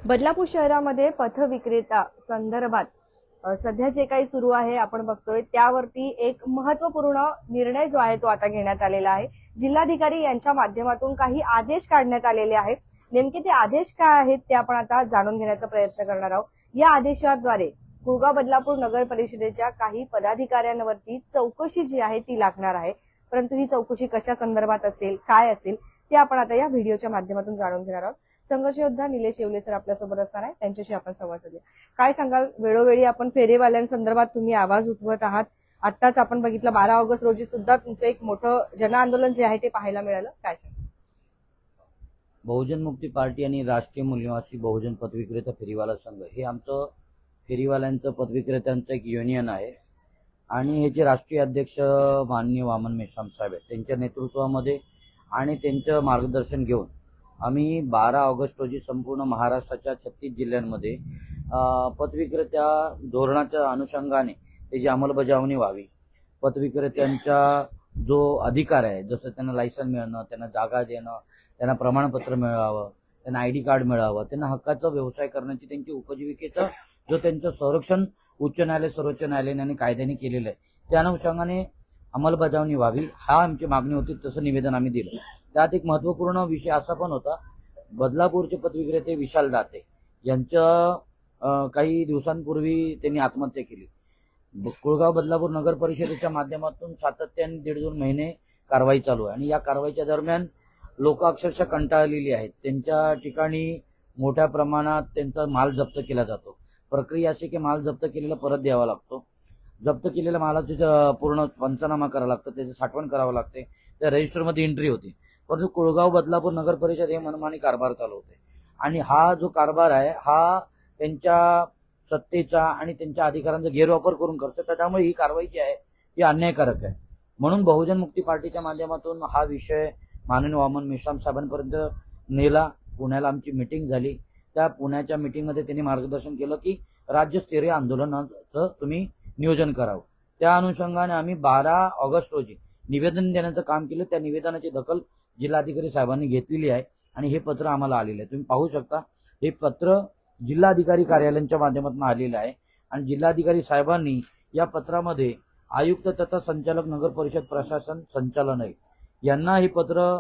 बदलापूर शहरामध्ये पथविक्रेता संदर्भात सध्या जे काही सुरू आहे आपण बघतोय त्यावरती एक महत्त्वपूर्ण निर्णय जो आहे तो आता घेण्यात आलेला आहे। जिल्हाधिकारी यांच्या माध्यमातून काही आदेश काढण्यात आलेले आहेत। नेमके ते आदेश काय आहेत ते आपण आता जाणून घेण्याचा प्रयत्न करणार आहोत। या आदेशाद्वारे कुळगाव बदलापूर नगर परिषदेच्या काही पदाधिकाऱ्यांवरती चौकशी जी आहे ती लागणार आहे। परंतु ही चौकशी कशा संदर्भात असेल, काय असेल ते आपण आता या व्हिडिओच्या माध्यमातून जाणून घेणार आहोत। संघर्ष योद्धा निलेश येवले सर आपल्यासोबत असणार आहे, त्यांच्याशी आपण संवाद साधूया। काय सांगाल, वेळोवेळी आपण फेरीवाल्यांसंदर्भात तुम्ही आवाज उठवत आहात। आत्ताच आपण बघितलं 12 ऑगस्ट रोजी सुद्धा तुमचं एक मोठं जनआंदोलन जे आहे ते पाहायला मिळालं, काय सांगाल? बहुजन मुक्ती पार्टी आणि राष्ट्रीय मूल्यवासी बहुजन पथविक्रेता फेरीवाला संघ हे आमचं फेरीवाल्यांचं पथविक्रेत्यांचं एक युनियन आहे आणि ह्याचे राष्ट्रीय अध्यक्ष माननीय वामन मेश्राम साहेब आहेत। त्यांच्या नेतृत्वामध्ये आणि त्यांचं मार्गदर्शन घेऊन आम्ही 12 ऑगस्ट रोजी संपूर्ण महाराष्ट्राच्या 36 जिल्ह्यांमध्ये पथविक्रेत्या धोरणाच्या अनुषंगाने त्याची अंमलबजावणी व्हावी। पथविक्रेत्यांचा जो अधिकार आहे, जसं त्यांना लायसन मिळणं, त्यांना जागा देणं, त्यांना प्रमाणपत्र मिळावं, त्यांना ID कार्ड मिळावं, त्यांना हक्काचा व्यवसाय करण्याची त्यांची उपजीविकेचं जो त्यांचं संरक्षण उच्च न्यायालय सर्वोच्च न्यायालयाने कायद्याने केलेलं आहे त्या अनुषंगाने अंमलबजावणी व्हावी, हा आमची मागणी होती। तसं निवेदन आम्ही दिलं। त्यात एक महत्त्वपूर्ण विषय असा पण होता, बदलापूरचे पथविक्रेते विशाल दाते यांचं काही दिवसांपूर्वी त्यांनी आत्महत्या केली। कुळगाव बदलापूर नगर परिषदेच्या माध्यमातून सातत्याने 1.5-2 महिने कारवाई चालू आहे आणि या कारवाईच्या दरम्यान लोक अक्षरशः कंटाळलेली आहेत। त्यांच्या ठिकाणी मोठ्या प्रमाणात त्यांचा माल जप्त केला जातो। प्रक्रिया अशी की माल जप्त केलेला परत द्यावा लागतो, जप्त केलेल्या मालाचे पूर्ण पंचनामा करावा लागतो, त्याची साठवण करावं लागते, त्या रजिस्टरमध्ये एंट्री होते। परंतु कुळगाव बदलापूर नगर परिषद हे मनमानी कारभार चालू होते आणि हा जो कारभार आहे हा त्यांच्या सत्तेचा आणि त्यांच्या अधिकारांचा गैरवापर करून करतो। त्याच्यामुळे ही कारवाई जी आहे ही अन्यायकारक आहे। म्हणून बहुजन मुक्ती पार्टीच्या माध्यमातून हा विषय माननीय वामन मेश्राम साहेबांपर्यंत नेला। पुण्याला आमची मीटिंग झाली, त्या पुण्याच्या मीटिंगमध्ये त्यांनी मार्गदर्शन केलं की राज्यस्तरीय आंदोलनाचं तुम्ही नियोजन करावं। त्या अनुषंगाने आम्ही 12 ऑगस्ट रोजी निवेदन देण्याचं काम केलं। त्या निवेदनाची दखल जिल्हाधिकारी साहेबांनी घेतलेली आहे आणि हे पत्र आम्हाला आलेलं आहे। तुम्ही पाहू शकता, हे पत्र जिल्हाधिकारी कार्यालयाच्या माध्यमातून आलेलं आहे आणि जिल्हाधिकारी साहेबांनी या पत्रामध्ये आयुक्त तथा संचालक नगर परिषद प्रशासन संचालनालय यांना हे पत्र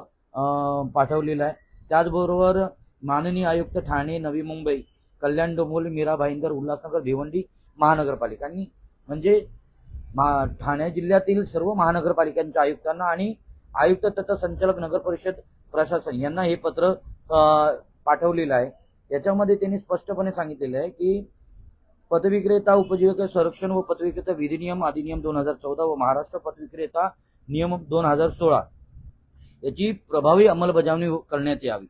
पाठवलेलं आहे। त्याचबरोबर माननीय आयुक्त ठाणे, नवी मुंबई, कल्याण, डोंबिवली, मीरा भाईंदर, उल्हासनगर, भिवंडी महानगरपालिकांनी म्हणजे ठाणे जिल्ह्यातील सर्व महानगरपालिकांच्या आयुक्तांना आणि आयुक्त तथा संचालक नगर परिषद प्रशासन यांना हे पत्र पाठवलेलं आहे। याच्यामध्ये त्यांनी स्पष्टपणे सांगितलेलं आहे की पथविक्रेता उपजीविका संरक्षण व पथविक्रेता विधिनियम अधिनियम 2014 व महाराष्ट्र पथविक्रेता नियम 2016 याची प्रभावी अंमलबजावणी करण्यात यावी।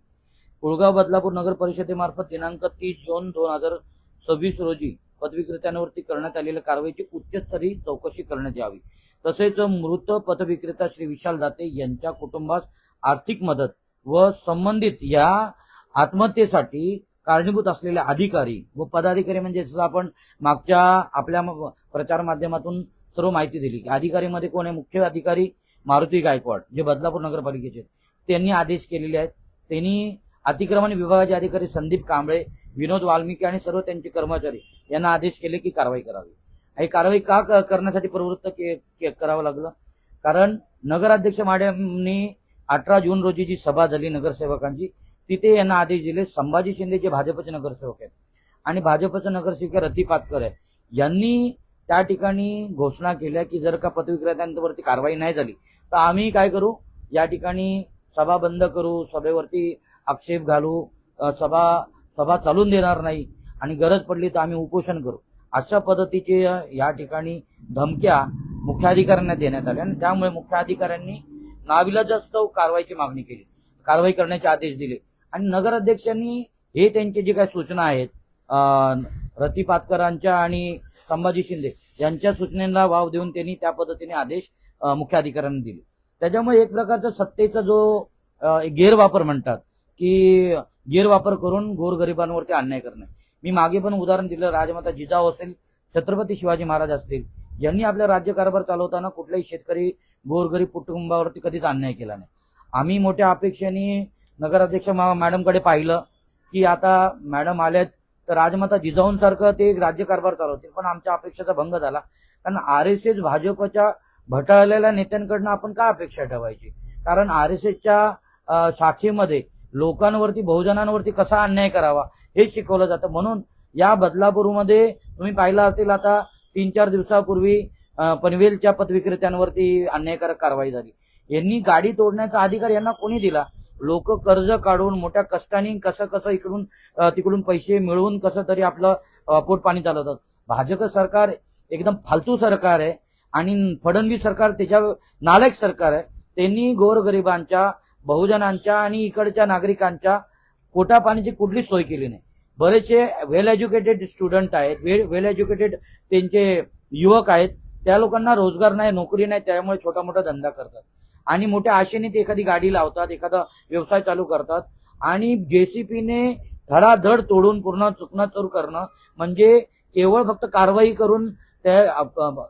कुळगाव बदलापूर नगर परिषदेमार्फत दिनांक 30 जून 2026 रोजी पथविक्रेत्यांवरती करण्यात आलेल्या कारवाईची उच्चस्तरीय चौकशी करण्यात यावी। तसेच मृत पथविक्रेता श्री विशाल दाते यांच्या कुटुंबास आर्थिक मदत व संबंधित या आत्महत्येसाठी कारणीभूत असलेले अधिकारी व पदाधिकारी, म्हणजे जसं आपण मागच्या आपल्या प्रचार माध्यमातून सर्व माहिती दिली की अधिकारीमध्ये कोण आहे, मुख्य अधिकारी मारुती गायकवाड जे बदलापूर नगरपालिकेचे, त्यांनी आदेश केलेले आहेत। त्यांनी अतिक्रमण विभागाचे अधिकारी संदीप कांबळे, विनोद वाल्मिकी आणि सर्व त्यांचे कर्मचारी यांना आदेश केले की कारवाई करावी। ही कारवाई का करण्यासाठी प्रवृत्त करावं लागलं, कारण नगराध्यक्ष मॅडमनी 18 जून रोजी जी सभा झाली नगरसेवकांची, तिथे यांना आदेश दिले। संभाजी शिंदे जे भाजपचे नगरसेवक आहेत आणि भाजपचे नगरसेविका रती पातकर आहे, यांनी त्या ठिकाणी घोषणा केल्या की जर का पथविक्रेत्यांवरती कारवाई नाही झाली तर आम्ही काय करू, या ठिकाणी सभा बंद करू, सभेवरती आक्षेप घालू, सभा चालून देणार नाही आणि गरज पडली तर आम्ही उपोषण करू, अशा पद्धतीचे या ठिकाणी धमक्या मुख्याधिकाऱ्यांना देण्यात आल्या आणि त्यामुळे मुख्याधिकाऱ्यांनी नाविलाजास्तव कारवाईची मागणी केली, कारवाई करण्याचे आदेश दिले आणि नगराध्यक्षांनी हे त्यांचे जे काही सूचना आहेत रती पातकरांच्या आणि संभाजी शिंदे यांच्या सूचनेला वाव देऊन त्यांनी त्या पद्धतीने आदेश मुख्याधिकाऱ्यांना दिले। त्याच्यामुळे एक प्रकारचा सत्तेचा जो गैरवापर म्हणतात की गैरवापर करून गोरगरिबांवरती अन्याय करणे। मी मागे पण उदाहरण दिलं, राजमाता जिजाऊ असेल, छत्रपती शिवाजी महाराज असतील, यांनी आपल्या राज्यकारभार चालवताना कुठल्याही शेतकरी गोरगरीब कुटुंबावरती कधीच अन्याय केला नाही। आम्ही मोठ्या अपेक्षेने नगराध्यक्ष मॅडमकडे पाहिलं की आता मॅडम आलेत तर राजमाता जिजाऊंसारखं ते राज्यकारभार चालवतील, पण आमच्या अपेक्षेचा भंग झाला. कारण RSS भाजपच्या भटाळलेल्या नेत्यांकडनं आपण काय अपेक्षा ठेवायची? कारण RSSच्या शाखेमध्ये लोकांवरती बहुजनांवरती कसा अन्याय करावा हे शिकवलं जातं. म्हणून या बदलापूरमध्ये तुम्ही पाहिलं असेल आता 3-4 दिवसापूर्वी पनवेलच्या पथविक्रेत्यांवरती अन्यायकारक कारवाई झाली. यांनी गाडी तोडण्याचा अधिकार यांना कोणी दिला? लोक कर्ज काढून मोठ्या कष्टाने कसं इकडून तिकडून पैसे मिळवून कसं तरी आपलं पोट पाणी चालवतात. भाजप सरकार एकदम फालतू सरकार आहे आणि फडणवीस सरकार त्याच्या नालायक सरकार आहे. त्यांनी गोरगरिबांच्या, बहुजनांच्या आणि इकडच्या नागरिकांच्या पोटा पाण्याची कुठलीच सोय केली नाही. बरेचसे वेल एज्युकेटेड स्टुडंट आहेत, वेल एज्युकेटेड त्यांचे युवक आहेत, त्या लोकांना रोजगार नाही, नोकरी नाही, त्यामुळे छोटा मोठा धंदा करतात आणि मोठ्या आशेने ते एखादी गाडी लावतात, एखादा व्यवसाय चालू करतात आणि जेसीपीने धडाधड तोडून पूर्ण चुकनाचूर करणं म्हणजे केवळ फक्त कारवाई करून त्या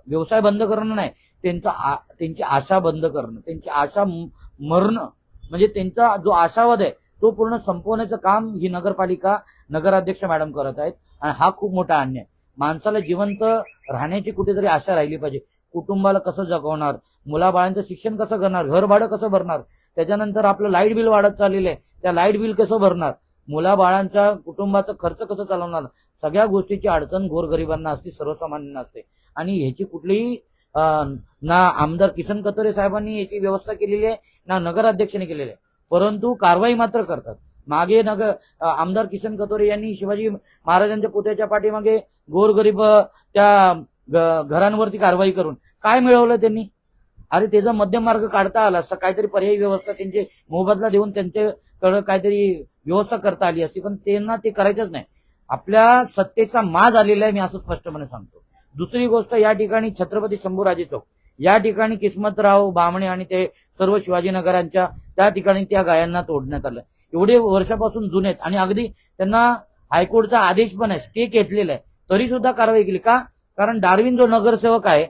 व्यवसाय बंद करणं नाही, त्यांची आशा बंद करणं, त्यांची आशा मरणं म्हणजे त्यांचा जो आशावाद आहे तो पूर्ण संपवण्याचं काम ही नगरपालिका नगराध्यक्ष मॅडम करत आहेत. आणि हा खूप मोठा अन्याय. माणसाला जिवंत राहण्याची कुठेतरी आशा राहिली पाहिजे. कुटुंबाला कसं जगवणार, मुलाबाळांचं शिक्षण कसं करणार, घर भाडं कसं भरणार, त्याच्यानंतर आपलं लाईट बिल वाढत चाललेलं आहे, त्या लाईट बिल कसं भरणार, मुलाबाळांच्या कुटुंबाचा खर्च कसं चालवणार, सगळ्या गोष्टीची अडचण गोरगरिबांना असते, सर्वसामान्यांना असते. आणि ह्याची कुठलीही ना आमदार किसन कतोरे साहेबांनी याची व्यवस्था केलेली आहे ना नगराध्यक्षांनी केलेली आहे, परंतु कारवाई मात्र करतात. मागे आमदार किसन कतोरे यांनी शिवाजी महाराजांच्या पुतळ्याच्या पाठीमागे गोरगरीब त्या घरांवरती कारवाई करून काय मिळवलं त्यांनी? अरे त्याचा मध्यम मार्ग काढता आला असता, काहीतरी पर्यायी व्यवस्था त्यांचे मोबदला देऊन त्यांच्याकडे काहीतरी व्यवस्था करता आली असती, पण त्यांना ते करायचंच नाही. आपल्या सत्तेचा माज आलेला आहे, मी असं स्पष्टपणे सांगतो. दुसरी गोष्ट, या ठिकाणी छत्रपती शंभूराजे चौक या ठिकाणी किस्मतराव बामणे आणि ते सर्व शिवाजीनगरांच्या त्या ठिकाणी त्या गायांना तोडण्यात आलं. एवढे वर्षापासून जुने आहेत आणि अगदी त्यांना हायकोर्टचा आदेश पण आहे, स्टे घेतलेला आहे, तरी सुद्धा कारवाई केली का? कारण डार्विन जो नगरसेवक आहे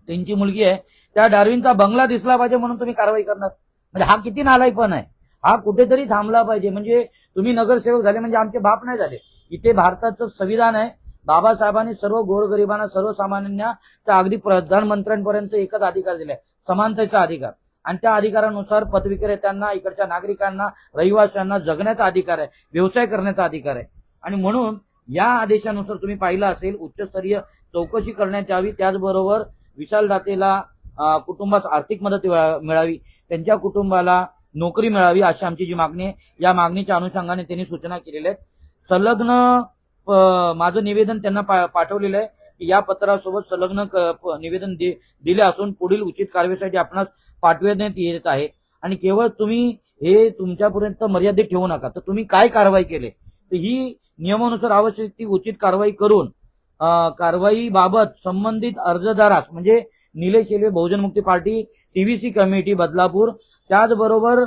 त्यांची मुलगी आहे, त्या डार्विनचा बंगला दिसला पाहिजे म्हणून तुम्ही कारवाई करणार? म्हणजे हा किती नालायकपण आहे. हा कुठेतरी थांबला पाहिजे. म्हणजे तुम्ही नगरसेवक झाले म्हणजे आमचे बाप नाही झाले. इथे भारताचं संविधान आहे, बाबासाहेबांनी सर्व गोरगरिबांना, सर्वसामान्यांना त्या अगदी प्रधानमंत्र्यांपर्यंत एकच अधिकार दिलाय, समानतेचा अधिकार. आणि त्या अधिकारानुसार पथविक्रेत्यांना, इकडच्या नागरिकांना, रहिवाशांना जगण्याचा अधिकार आहे, व्यवसाय करण्याचा अधिकार आहे. आणि म्हणून या आदेशानुसार तुम्ही पाहिलं असेल उच्चस्तरीय चौकशी करण्यात यावी, त्याचबरोबर विशाल दातेला कुटुंबास आर्थिक मदत मिळावी, त्यांच्या कुटुंबाला नोकरी मिळावी, अशी आमची जी मागणी आहे. या मागणीच्या अनुषंगाने त्यांनी सूचना केलेल्या आहेत. संलग्न माझं निवेदन त्यांना पाठवलेलं आहे की या पत्रासोबत संलग्न निवेदन दिले असून पुढील उचित कारवाईसाठी आपणास पाठवण्यात येत आहे. आणि केवळ तुम्ही हे तुमच्यापर्यंत मर्यादित ठेवू नका, तर तुम्ही काय कारवाई केले तर ही नियमानुसार आवश्यक ती उचित कारवाई करून कारवाईबाबत संबंधित अर्जदारास म्हणजे निलेश शेलवे बहुजन मुक्ती पार्टी TVC कमिटी बदलापूर, त्याचबरोबर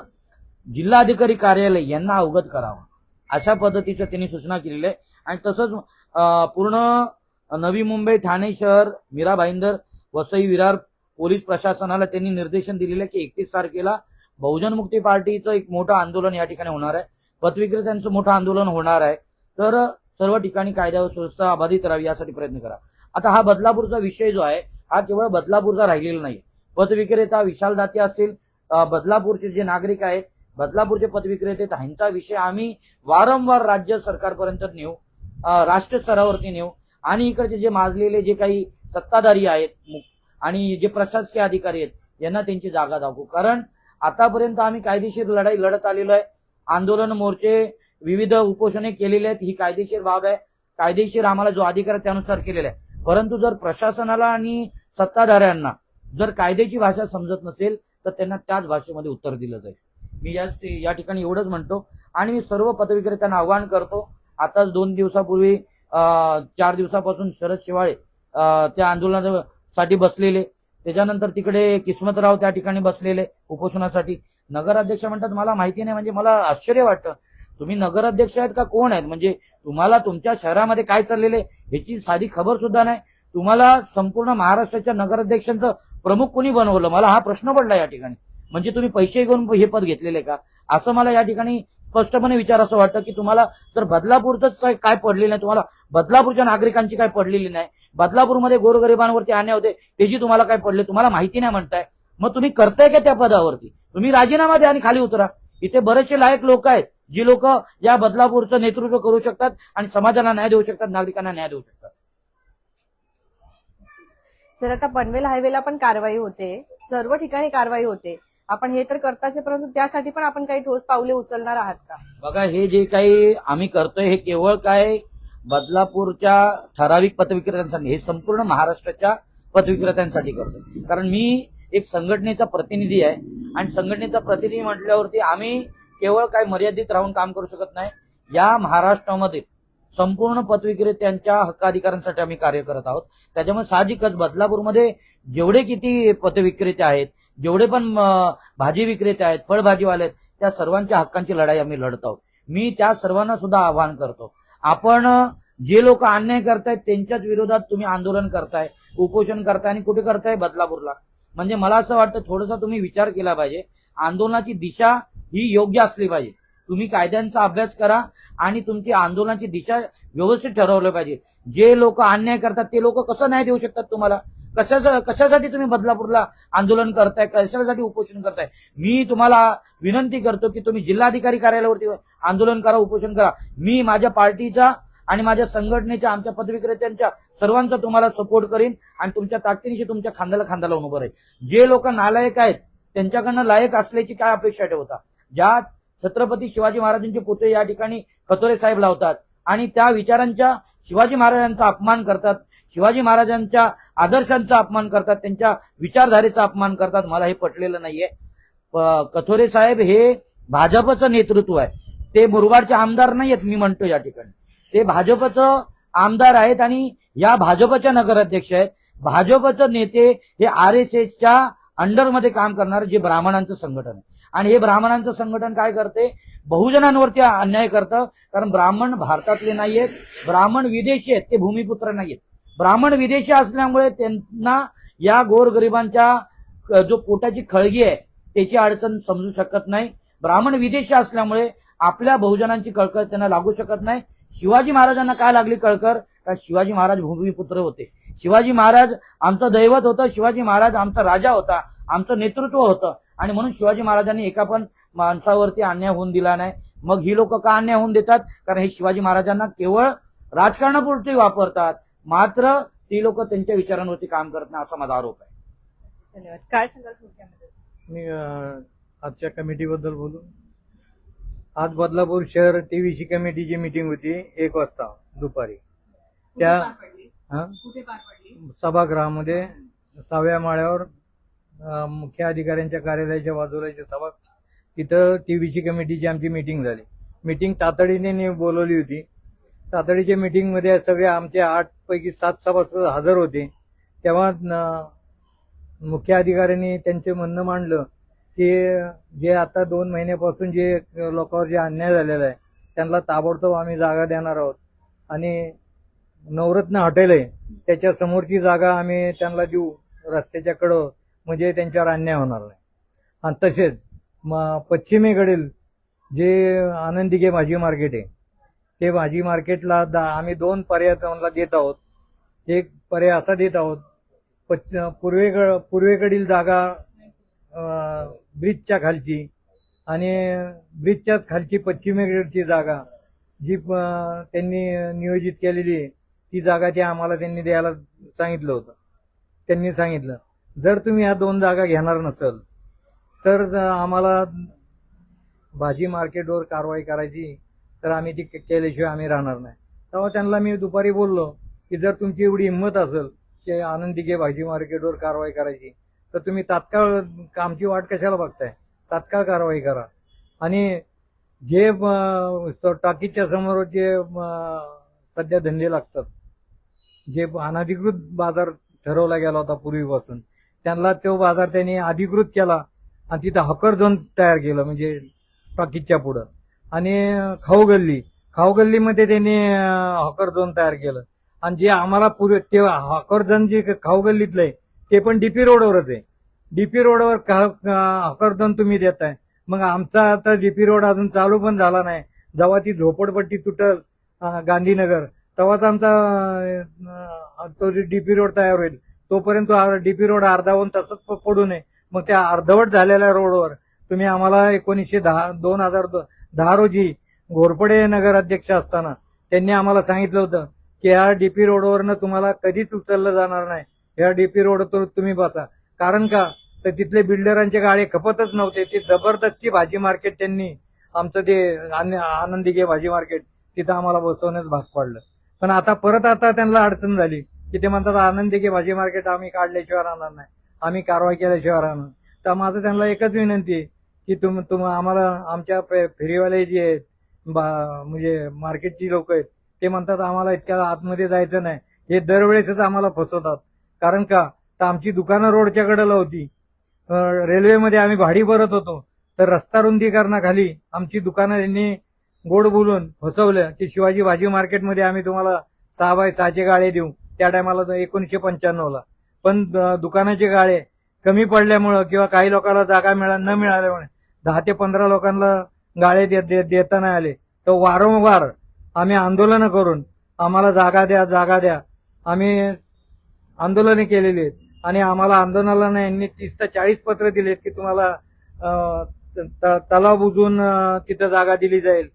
जिल्हाधिकारी कार्यालय यांना अवगत करावं, अशा पद्धतीच्या त्यांनी सूचना केलेल्या आहे. आणि तसंच पूर्ण नवी मुंबई, ठाणे शहर, मीरा भाईंदर, वसई विरार पोलीस प्रशासनाला त्यांनी निर्देशन दिलेले आहे की 31 तारखेला बहुजन मुक्ती पार्टीचं एक मोठं आंदोलन या ठिकाणी होणार आहे, पथविक्रेत्यांचं मोठं आंदोलन होणार आहे. तर सर्व ठिकाणी कायदा व सुव्यवस्था अबाधित राहावी यासाठी प्रयत्न करा. आता हा बदलापूरचा विषय जो आहे हा केवळ बदलापूरचा राहिलेला नाही. पथविक्रेता विशाल दाते असतील, बदलापूरचे जे नागरिक आहेत, बदलापूरचे पथविक्रेते, ह्यांचा विषय आम्ही वारंवार राज्य सरकारपर्यंत नेऊ, राष्ट्र स्तरावरती नेऊ आणि इकडचे जे माजलेले जे काही सत्ताधारी आहेत आणि जे प्रशासकीय अधिकारी आहेत यांना त्यांची जागा दाखवू. कारण आतापर्यंत आम्ही कायदेशीर लढाई लढत आलेलो आहे, आंदोलन, मोर्चे, विविध उपोषणे केलेले आहेत, ही कायदेशीर बाब आहे, कायदेशीर आम्हाला जो अधिकार आहे त्यानुसार केलेला आहे. परंतु जर प्रशासनाला आणि सत्ताधाऱ्यांना जर कायद्याची भाषा समजत नसेल तर त्यांना त्याच भाषेमध्ये उत्तर दिलं जाईल. मी या ठिकाणी एवढंच म्हणतो आणि मी सर्व पथविक्रेत्यांना आवाहन करतो. आताच 2 दिवसापूर्वी 4 दिवसापासून शरद शिवाळे त्या आंदोलनासाठी बसलेले, त्याच्यानंतर तिकडे किस्मतराव त्या ठिकाणी बसलेले उपोषणासाठी. नगराध्यक्ष म्हणतात मला माहिती नाही, म्हणजे मला आश्चर्य वाटतं. तुम्ही नगराध्यक्ष आहेत का कोण आहेत? म्हणजे तुम्हाला तुमच्या शहरामध्ये काय चाललेले ह्याची साधी खबर सुद्धा नाही. तुम्हाला संपूर्ण महाराष्ट्राच्या नगराध्यक्षांचं प्रमुख कोणी बनवलं? मला हा प्रश्न पडला या ठिकाणी. म्हणजे तुम्ही पैसे घेऊन हे पद घेतलेले का, असं मला या ठिकाणी स्पष्टपणे विचार असं वाटतं की तुम्हाला जर बदलापूरच काय पडलेलं नाही, तुम्हाला बदलापूरच्या नागरिकांची काय पडलेली नाही, बदलापूरमध्ये गोरगरिबांवरती अन्याय होते त्याची तुम्हाला काय पडले, तुम्हाला माहिती नाही म्हणताय, मग तुम्ही करताय का त्या पदावरती? तुम्ही राजीनामा द्या आणि खाली उतरा. इथे बरेचसे लायक लोक आहेत जी लोक या बदलापूरचं नेतृत्व करू शकतात आणि समाजाला न्याय देऊ शकतात, नागरिकांना न्याय देऊ शकतात. सर, आता पनवेल हायवेला पण कारवाई होते, सर्व ठिकाणी कारवाई होते, आपण हे तर करताच आहे, परंतु त्यासाठी पण आपण काही ठोस पावले उचलणार आहात का? बघा, हे जे काही आम्ही करतोय हे केवळ काय बदलापूरच्या ठराविक पथविक्रेत्यांसाठी, हे संपूर्ण महाराष्ट्राच्या पथविक्रेत्यांसाठी करतोय. कारण मी एक संघटनेचा प्रतिनिधी आहे आणि संघटनेचा प्रतिनिधी म्हटल्यावरती आम्ही केवळ काय मर्यादित राहून काम करू शकत नाही. या महाराष्ट्रामध्ये संपूर्ण पथविक्रेत्यांच्या हक्काधिकारांसाठी आम्ही कार्य करत आहोत. त्याच्यामुळे साहजिकच बदलापूरमध्ये जेवढे किती पथविक्रेते आहेत, जेवढे पण भाजी विक्रेते आहेत, फळभाजीवाले आहेत, त्या सर्वांच्या हक्कांची लढाई आम्ही लढत आहोत. मी त्या सर्वांना सुद्धा आवाहन करतो, आपण जे लोक अन्याय करतायत त्यांच्याच विरोधात तुम्ही आंदोलन करताय, उपोषण करताय आणि कुठे करताय? बदलापूरला. म्हणजे मला असं वाटतं थोडासा तुम्ही विचार केला पाहिजे. आंदोलनाची दिशा ही योग्य असली पाहिजे. तुम्ही कायद्यांचा अभ्यास करा आणि तुमची आंदोलनाची दिशा व्यवस्थित ठरवलं पाहिजे. जे लोक अन्याय करतात ते लोक कसं न्याय देऊ शकतात तुम्हाला? कशासाठी तुम्ही बदलापूरला आंदोलन करताय, कशासाठी उपोषण करताय? मी तुम्हाला विनंती करतो की तुम्ही जिल्हाधिकारी कार्यालयावरती आंदोलन करा, उपोषण करा. मी माझ्या पार्टीचा आणि माझ्या संघटनेच्या, आमच्या पथविक्रेत्यांच्या सर्वांचा तुम्हाला सपोर्ट करीन आणि तुमच्या ताकदीनिशी तुमच्या खांद्याला खांदा लावून उभं राहील. जे लोक नालायक आहेत त्यांच्याकडनं लायक असल्याची काय अपेक्षा ठेवता? ज्या छत्रपती शिवाजी महाराजांचे पुतळे या ठिकाणी खतोरे साहेब लावतात आणि त्या विचारांच्या शिवाजी महाराजांचा अपमान करतात, शिवाजी महाराजांच्या आदर्शांचा अपमान करतात, त्यांच्या विचारधारेचा अपमान करतात, मला हे पटलेलं नाहीये. कथोरे साहेब हे भाजपचं नेतृत्व आहे, ते मुरबाडचे आमदार नाहीयेत. मी म्हणतो या ठिकाणी ते भाजपचं आमदार आहेत आणि या भाजपच्या नगराध्यक्ष आहेत. भाजपचे नेते हे RSSच्या अंडरमध्ये काम करणारे जे ब्राह्मणांचं संघटन आहे आणि हे ब्राह्मणांचं संघटन काय करते? बहुजनांवरती अन्याय करतं. कारण ब्राह्मण भारतातले नाहीयेत, ब्राह्मण विदेशी आहेत, ते भूमिपुत्र नाहीयेत. ब्राह्मण विदेशी असल्यामुळे त्यांना या गोरगरिबांच्या जो पोटाची खळगी आहे त्याची अडचण समजू शकत नाही. ब्राह्मण विदेशी असल्यामुळे आपल्या बहुजनांची कळकळ त्यांना लागू शकत नाही. शिवाजी महाराजांना काय लागली कळकर? कारण शिवाजी महाराज भूमिपुत्र होते, शिवाजी महाराज आमचं दैवत होतं, शिवाजी महाराज आमचा राजा होता, आमचं नेतृत्व होतं आणि म्हणून शिवाजी महाराजांनी एका पण माणसावरती अन्याय होऊन दिला नाही. मग ही लोक का अन्याय होऊन देतात? कारण हे शिवाजी महाराजांना केवळ राजकारणापुरते वापरतात, मात्र ती लोक त्यांच्या विचारांवरती काम करत नाही, असा माझा आरोप आहे. धन्यवाद. काय सांगाल थोडक्यामध्ये? मी आजच्या कमिटीबद्दल बोलू. आज बदलापूर शहर TVC कमिटीची मीटिंग होती 1 वाजता दुपारी. त्या कुठे पार पडली? सभागृहामध्ये 6व्या माळ्यावर मुख्य अधिकाऱ्यांच्या कार्यालयाच्या बाजूला सभा, तिथं TVC कमिटीची आमची मीटिंग झाली. मीटिंग तातडीने बोलवली होती. तातडीच्या मीटिंगमध्ये सगळे आमचे 8 पैकी 7 सभासद हजर होते. तेव्हा मुख्य अधिकाऱ्यांनी त्यांचे म्हणणं मांडलं की जे आता 2 महिन्यापासून जे लोकांवर जे अन्याय झालेला आहे त्यांना ताबडतोब आम्ही जागा देणार आहोत आणि नवरत्न हॉटेल आहे त्याच्या समोरची जागा आम्ही त्यांना देऊ रस्त्याच्या कडं, म्हणजे त्यांच्यावर अन्याय होणार नाही. आणि तसेच पश्चिमेकडील जे आनंदिगे भाजी मार्केट आहे ते भाजी मार्केटला आम्ही 2 पर्याय त्यांना देत आहोत. एक पर्याय असा देत आहोत, पूर्वेकडील जागा ब्रिजच्या खालची आणि ब्रिजच्याच खालची पश्चिमेकडची जागा जी त्यांनी नियोजित केलेली आहे ती जागा ती आम्हाला त्यांनी द्यायला सांगितलं होतं. त्यांनी सांगितलं जर तुम्ही ह्या 2 जागा घेणार नसेल तर आम्हाला भाजी मार्केटवर कारवाई करायची, तर आम्ही ती केल्याशिवाय आम्ही राहणार नाही. तेव्हा त्यांना मी दुपारी बोललो की जर तुमची एवढी हिंमत असेल की आनंदिगे भाजी मार्केटवर कारवाई करायची तर तुम्ही तात्काळ आमची वाट कशाला बघताय, तात्काळ कारवाई करा. आणि जे टाकीच्या समोर जे सध्या धंदे लागतात, जे अनधिकृत बाजार ठरवला गेला होता पूर्वीपासून, त्यांना तो बाजार त्यांनी अधिकृत केला आणि तिथं हॉकर झोन तयार केलं, म्हणजे टाकीच्या पुढं. आणि खाऊगल्लीमध्ये त्यांनी हॉकर झोन तयार केलं. आणि जे आम्हाला ते हॉकर झोन जे खाऊगल्लीतलं आहे ते पण DP रोडवरच आहे. DP रोडवर हॉकर झोन तुम्ही देताय मग आमचा आता डीपी रोड अजून चालू पण झाला नाही. जेव्हा ती झोपडपट्टी तुटल गांधीनगर, तेव्हाच आमचा तो डीपी रोड तयार होईल. तोपर्यंत डीपी रोड अर्धावून तसंच पडू नये. मग त्या अर्धवट झालेल्या रोडवर तुम्ही आम्हाला 2010 रोजी घोरपडे नगराध्यक्ष असताना त्यांनी आम्हाला सांगितलं होतं की या डीपी रोडवरनं तुम्हाला कधीच उचललं जाणार नाही, या डीपी रोडवर तुम्ही बसा. कारण का तर तिथले बिल्डरांचे गाळे खपतच नव्हते. ते जबरदस्ती भाजी मार्केट त्यांनी आमचं ते आनंदी घे भाजी मार्केट तिथं आम्हाला बसवण्यास भाग पडलं. पण आता त्यांना अडचण झाली की ते म्हणतात आनंदी घे भाजी मार्केट आम्ही काढल्याशिवाय राहणार नाही, आम्ही कारवाई केल्याशिवाय राहणार. तर माझं त्यांना एकच विनंती आहे की तुम आम्हाला आमच्या फेरीवाले जे आहेत म्हणजे मार्केटची लोक आहेत ते म्हणतात आम्हाला इतक्या आतमध्ये जायचं नाही. हे दरवेळेसच आम्हाला फसवतात. कारण का तर आमची दुकानं रोडच्या कडेला होती. रेल्वेमध्ये आम्ही भाडी भरत होतो, तर रस्ता रुंदीकरणाखाली आमची दुकानं यांनी गोड बोलून फसवलं की शिवाजी भाजी मार्केटमध्ये आम्ही तुम्हाला 6x6 गाळे देऊ. त्या टायमाला 1995ला पण दुकानाचे गाळे कमी पडल्यामुळं किंवा काही लोकांना जागा न मिळाल्यामुळे 10 ते 15 लोकांना गाळे देता नाही आले. तर वारंवार आम्ही आंदोलनं करून आम्हाला जागा द्या आम्ही आंदोलने केलेली आहेत. आणि आम्हाला आंदोलनाला यांनी 30 ते 40 पत्र दिलेत की तुम्हाला तलाव बुजवून तिथं जागा दिली जाईल,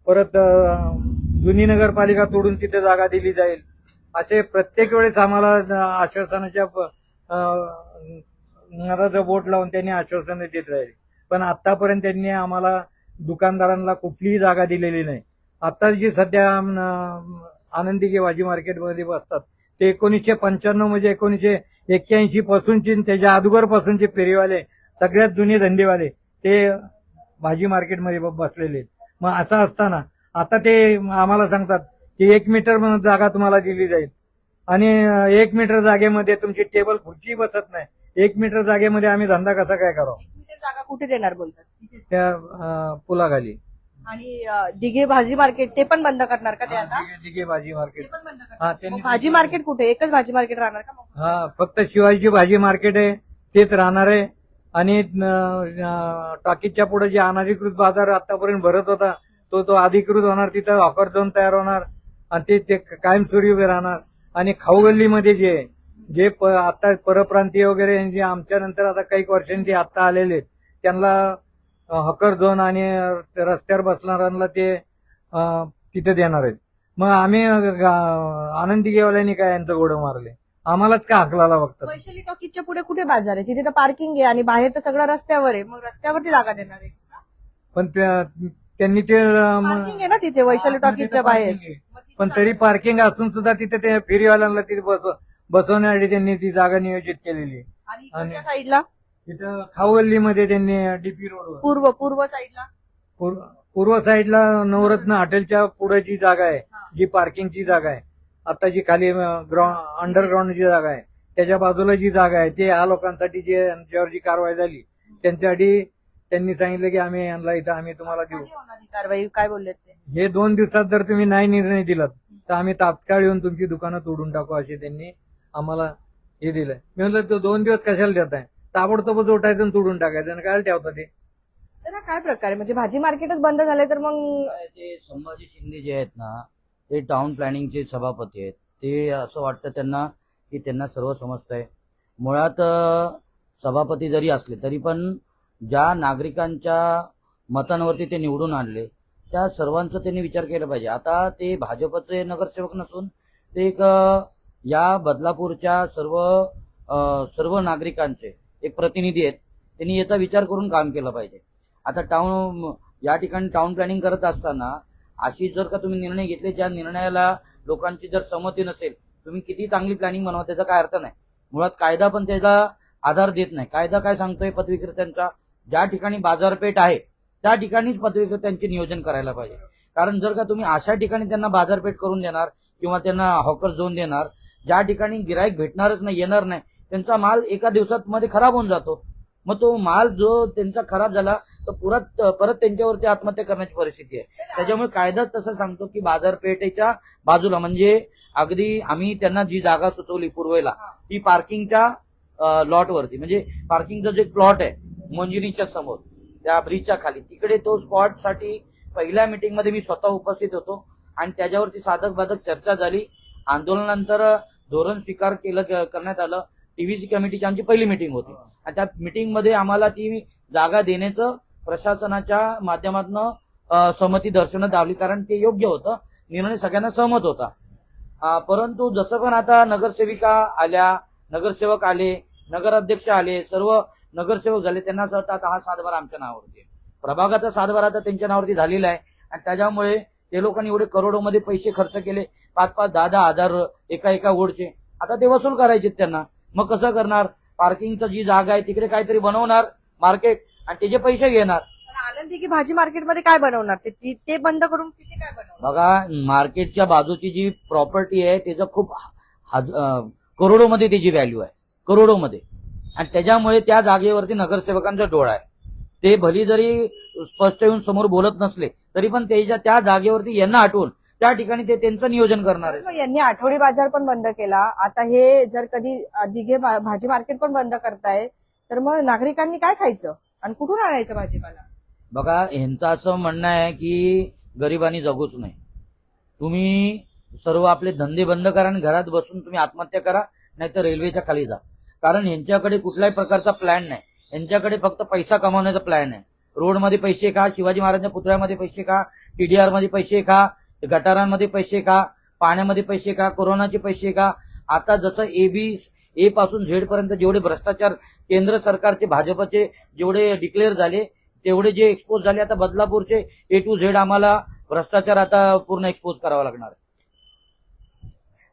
परत जुनी नगरपालिका तोडून तिथे जागा दिली जाईल. असे प्रत्येक वेळेस आम्हाला आश्वासनाच्या नराचं बोट लावून त्यांनी आश्वासनं देत राहिले. पण आतापर्यंत त्यांनी आम्हाला दुकानदारांना कुठलीही जागा दिलेली नाही. आता जी सध्या आनंदी घे भाजी मार्केटमध्ये बसतात ते 1995 म्हणजे 1981 पासूनचे त्याच्या अगोदर पासूनचे फेरीवाले सगळ्यात जुने धंदेवाले ते भाजी मार्केटमध्ये बसलेले आहेत. मग असं असताना आता ते आम्हाला सांगतात की 1 मीटर जागा तुम्हाला दिली जाईल आणि 1 मीटर जागेमध्ये तुमची टेबल खुर्ची बसत नाही. 1 मीटर जागेमध्ये आम्ही धंदा कसा काय करावा? जागा कुठे देणार बोलतात? त्या पुलाखाली. आणि दिघे भाजी मार्केट ते पण बंद करणार का ते आता? दिघे भाजी मार्केट. ते पण बंद करणार. हा मग त्यांनी भाजी मार्केट कुठे? एकच भाजी मार्केट राहणार का मग? हा फक्त शिवाजीची भाजी मार्केट आहे तेच राहणार आहे. आणि टाकीच्या पुढे जे अनधिकृत बाजार आतापर्यंत भरत होता तो अधिकृत होणार. तिथं हॉकर झोन तयार होणार आणि ते कायमस्वरूपी उभे राहणार. आणि खाऊ गल्लीमध्ये जे आता परप्रांतीय वगैरे जे आमच्या नंतर आता काही वर्षांची आता आलेले आहेत त्यांना हॉकर झोन आणि रस्त्यावर बसणाऱ्यांना ते तिथे देणार आहेत. मग आम्ही आनंदी घेवाल्यांनी काय यांचं गोडं मारले, आम्हालाच का हाकलाला बघतात. वैशाली टॉकीजच्या पुढे कुठे बाजार आहे? तिथे तर पार्किंग आहे आणि बाहेर तर सगळं रस्त्यावर आहे. मग रस्त्यावरती जागा देणार आहे? पण त्यांनी ते पार्किंग आहे ना तिथे वैशाली टॉकीजच्या बाहेर. पण तरी पार्किंग असून सुद्धा तिथे ते फेरीवाल्यांना तिथे बसवण्यासाठी त्यांनी ती जागा नियोजित केलेली आहे. आणि इकडच्या साईडला तिथं खाऊगल्लीमध्ये त्यांनी डीपी रोडवर पूर्व साईडला पूर्व साईडला नवरत्न हॉटेलच्या पुढे जी जागा आहे जी पार्किंगची जागा आहे, आता जी खाली अंडरग्राऊंडची जागा आहे त्याच्या बाजूला जी जागा आहे ते ह्या लोकांसाठी जी यांच्यावर जी कारवाई झाली त्यांच्यासाठी त्यांनी सांगितलं की आम्ही यांना इथं आम्ही तुम्हाला देऊ. कारवाई काय बोलले ते? हे 2 दिवसात जर तुम्ही नाही निर्णय दिलात तर आम्ही तात्काळ येऊन तुमची दुकानं तोडून टाकू असे त्यांनी आम्हाला हे दिलंय. मी म्हटलं तो 2 दिवस कशाला देताय, ताबडतोब उठायचं आणि तोडून टाकायचं आणि काय ठेवता ते. तर काय प्रकारे म्हणजे भाजी मार्केटच बंद झाले तर मग ते संभाजी शिंदे जे आहेत ना ते टाउन प्लॅनिंगचे सभापती आहेत. ते असं वाटतं त्यांना की त्यांना सर्व समजतंय. मुळात सभापती जरी असले तरी पण ज्या नागरिकांच्या मतांवरती ते निवडून आणले त्या सर्वांचा त्यांनी विचार केला पाहिजे. आता ते भाजपचे नगरसेवक नसून ते एक या बदलापूरच्या सर्व नागरिकांचे एक प्रतिनिधी आहेत. त्यांनी याचा विचार करून काम केलं पाहिजे. आता या ठिकाणी टाउन प्लॅनिंग करत असताना अशी जर का तुम्ही निर्णय घेतले ज्या निर्णयाला लोकांची जर सहमती नसेल, तुम्ही किती चांगली प्लॅनिंग बनवा त्याचा काय अर्थ नाही. मुळात कायदा पण त्याचा आधार देत नाही. कायदा काय सांगतोय, पतविक्रेत्यांचा ज्या ठिकाणी बाजारपेठ आहे त्या ठिकाणीच पतविक्रेत्यांचे नियोजन करायला पाहिजे. कारण जर का तुम्ही अशा ठिकाणी त्यांना बाजारपेठ करून देणार किंवा त्यांना हॉकर झोन देणार ज्या ठिकाणी गिराईक भेटणारच नाही, येणार नाही, त्यांचा माल एका दिवसात मध्ये खराब होऊन जातो. मग तो माल जो त्यांचा खराब झाला तर परत त्यांच्यावरती आत्महत्या करण्याची परिस्थिती आहे. त्याच्यामुळे कायदा तसं सांगतो की बाजारपेठेच्या बाजूला म्हणजे अगदी आम्ही त्यांना जी जागा सुचवली पूर्वेला ती पार्किंगच्या लॉट वरती म्हणजे पार्किंगचा जे प्लॉट आहे मंजिरीच्या समोर त्या ब्रिजच्या खाली, तिकडे तो स्पॉटसाठी पहिल्या मीटिंगमध्ये मी स्वतः उपस्थित होतो आणि त्याच्यावरती साधक बाधक चर्चा झाली. आंदोलनानंतर धोरण स्वीकार करण्यात आलं. टीव्हीसी कमिटीची आमची पहिली मीटिंग होती आणि त्या मीटिंगमध्ये आम्हाला ती जागा देण्याचं प्रशासनाच्या माध्यमातून सहमती दर्शवण्यात आली, कारण ते योग्य होतं, निर्णय सगळ्यांना सहमत होता. परंतु जसं पण आता नगरसेविका आल्या, नगरसेवक आले, नगराध्यक्ष आले, सर्व नगरसेवक झाले, त्यांना असं वाटतं आता हा सातबारा आमच्या नावावरती आहे. प्रभागाचा सातबारा आता त्यांच्या नावावरती झालेला आहे आणि त्याच्यामुळे ते लोकांनी एवढे करोडोमध्ये पैसे खर्च केले, 5-5, 10-10 हजार एका वोटचे. आता ते वसूल करायचे त्यांना. मग कसं करणार? पार्किंगचं जी जागा आहे तिकडे काहीतरी बनवणार मार्केट आणि त्याचे पैसे घेणार. पण आनंदी की भाजी मार्केटमध्ये काय बनवणार ते बंद करून तिथे काय बनवणार? बघा, मार्केटच्या बाजूची जी प्रॉपर्टी आहे त्याचं खूप करोडोमध्ये त्याची व्हॅल्यू आहे, करोडोमध्ये. आणि त्याच्यामुळे त्या जागेवरती नगरसेवकांचा डोळा आहे. ते भली जरी स्पष्ट येऊन समोर बोलत नसले तरी पण त्या जागेवरती यांना आठवून त्या ठिकाणी ते त्यांचं नियोजन करणार आहे. मग यांनी आठवडी बाजार पण बंद केला. आता हे जर कधी दिघे भाजी मार्केट पण बंद करताय तर मग नागरिकांनी काय खायचं आणि कुठून आणायचं भाजीपाला? बघा, यांचं असं म्हणणं आहे की गरिबांनी जगूच नाही. तुम्ही सर्व आपले धंदे बंद करा आणि घरात बसून तुम्ही आत्महत्या करा, नाहीतर रेल्वेच्या खाली जा. कारण यांच्याकडे कुठल्याही प्रकारचा प्लॅन नाही. यांच्याकडे फक्त पैसा कमावण्याचा प्लॅन आहे. रोडमध्ये पैसे खा, शिवाजी महाराजांच्या पुतळ्यामध्ये पैसे खा, टीडीआर मध्ये पैसे खा, गटारांमध्ये पैसे खा, पाण्यामध्ये पैसे खा, कोरोनाचे पैसे खा. आता जसं ए पासून झेड पर्यंत जेवढे भ्रष्टाचार केंद्र सरकारचे भाजपचे जेवढे डिक्लेअर झाले, तेवढे जे एक्सपोज झाले, आता बदलापूरचे A to Z आम्हाला भ्रष्टाचार आता पूर्ण एक्सपोज करावा लागणार आहे.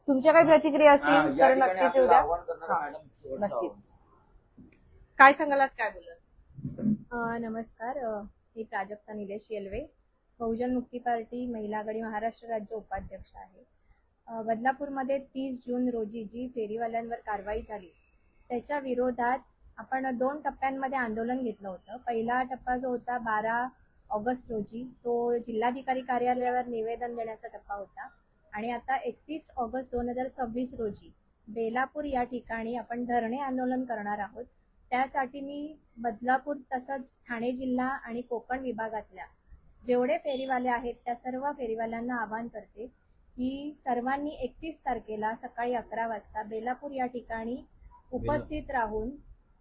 तुमच्या काही प्रतिक्रिया असतील तर नक्कीच उद्या नक्कीच. काय सांगाल, आज काय बोलत? नमस्कार, मी प्राजक्ता निलेश येलवे, बहुजन मुक्ती पार्टी महिला आघाडी महाराष्ट्र राज्य उपाध्यक्ष आहे. बदलापूरमध्ये 30 जून रोजी जी फेरीवाल्यांवर कारवाई झाली त्याच्या विरोधात आपण 2 टप्प्यांमध्ये आंदोलन घेतलं होतं. पहिला टप्पा जो होता 12 ऑगस्ट रोजी, तो जिल्हाधिकारी कार्यालयावर निवेदन देण्याचा टप्पा होता. आणि आता 31 ऑगस्ट 2026 रोजी बेलापूर या ठिकाणी आपण धरणे आंदोलन करणार आहोत. त्यासाठी मी बदलापूर तसंच ठाणे जिल्हा आणि कोकण विभागातल्या जेवढे फेरीवाले आहेत त्या सर्व फेरीवाल्यांना आवाहन करते की सर्वांनी 31 तारखेला सकाळी 11 वाजता बेलापूर या ठिकाणी उपस्थित राहून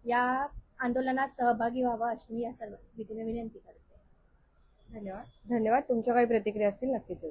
या आंदोलनात सहभागी व्हावं अशी मी या सर्व विनंती करते. धन्यवाद. धन्यवाद. तुमच्या काही प्रतिक्रिया असतील नक्कीच.